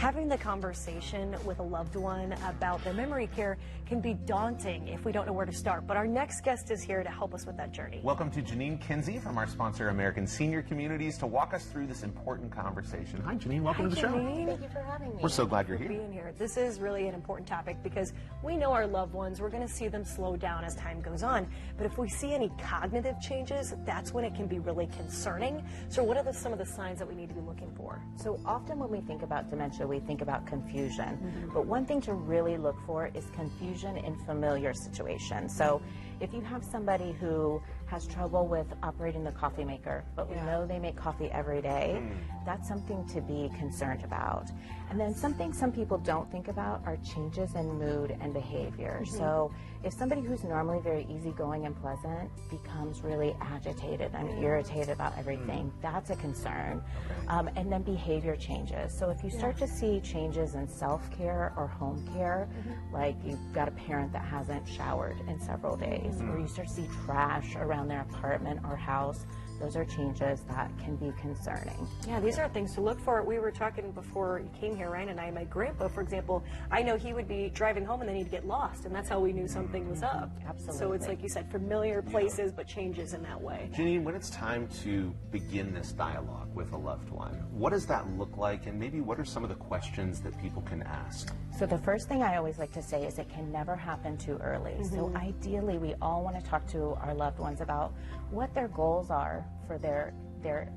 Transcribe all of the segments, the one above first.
having the conversation with a loved one about their memory care can be daunting if we don't know where to start. But our next guest is here to help us with that journey. Welcome to Janine Kinsey from our sponsor, American Senior Communities, to walk us through this important conversation. Hi, Janine. Welcome to the show. Thank you for having me. We're so glad you're here. Being here. This is really an important topic because we know our loved ones, we're going to see them slow down as time goes on. But if we see any cognitive changes, that's when it can be really concerning. So what are some of the signs that we need to be looking for? So often when we think about dementia, we think about confusion. But one thing to really look for is confusion in familiar situations. So if you have somebody who has trouble with operating the coffee maker, but we know they make coffee every day, that's something to be concerned about. And then something some people don't think about are changes in mood and behavior. So if somebody who's normally very easygoing and pleasant becomes really agitated and irritated about everything, that's a concern. And then behavior changes. So if you start to see changes in self-care or home care, like you've got a parent that hasn't showered in several days, or you start to see trash around their apartment or house, those are changes that can be concerning. Yeah, these are things to look for. We were talking before you came here, Ryan and I, my grandpa, for example, I know he would be driving home and then he'd get lost, and that's how we knew something was up. Absolutely. So it's like you said, familiar places, but changes in that way. Janine, when it's time to begin this dialogue with a loved one, what does that look like, and maybe what are some of the questions that people can ask? So the first thing I always like to say is it can never happen too early. So ideally, we all want to talk to our loved ones about what their goals are for their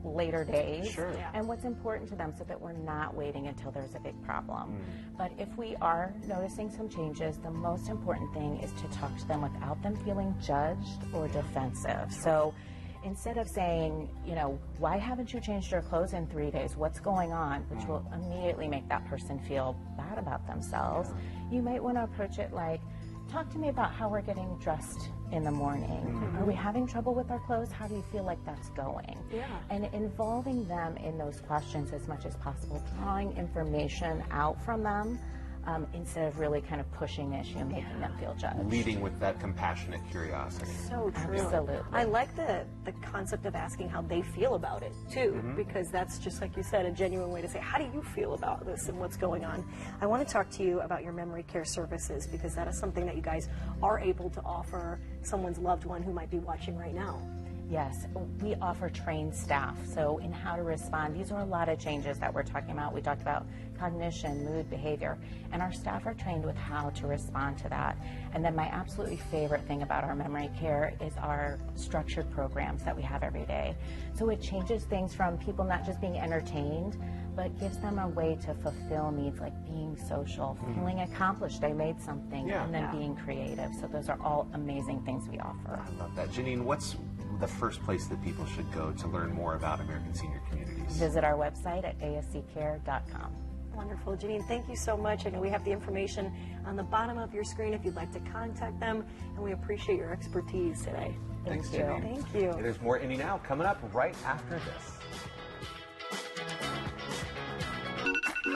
later days and what's important to them so that we're not waiting until there's a big problem. But if we are noticing some changes, the most important thing is to talk to them without them feeling judged or defensive. So instead of saying, you know, why haven't you changed your clothes in 3 days? What's going on? Which will immediately make that person feel bad about themselves. You might want to approach it like, talk to me about how we're getting dressed in the morning. Are we having trouble with our clothes? How do you feel like that's going? And involving them in those questions as much as possible, drawing information out from them instead of really kind of pushing the issue and making them feel judged. Leading with that compassionate curiosity. So true. Absolutely. I like the concept of asking how they feel about it, too, because that's just, like you said, a genuine way to say, how do you feel about this and what's going on? I want to talk to you about your memory care services, because that is something that you guys are able to offer someone's loved one who might be watching right now. Yes, we offer trained staff. So in how to respond, these are a lot of changes that we're talking about. We talked about cognition, mood, behavior, and our staff are trained with how to respond to that. And then my absolutely favorite thing about our memory care is our structured programs that we have every day. So it changes things from people not just being entertained, but gives them a way to fulfill needs like being social, feeling accomplished, I made something, and then being creative. So those are all amazing things we offer. I love that. Janine, what's the first place that people should go to learn more about American Senior Communities? Visit our website at asccare.com. Wonderful. Janine, thank you so much. I know we have the information on the bottom of your screen if you'd like to contact them, and we appreciate your expertise today. Thanks, Thank you. Janine. Thank you. There's more Indie Now coming up right after this.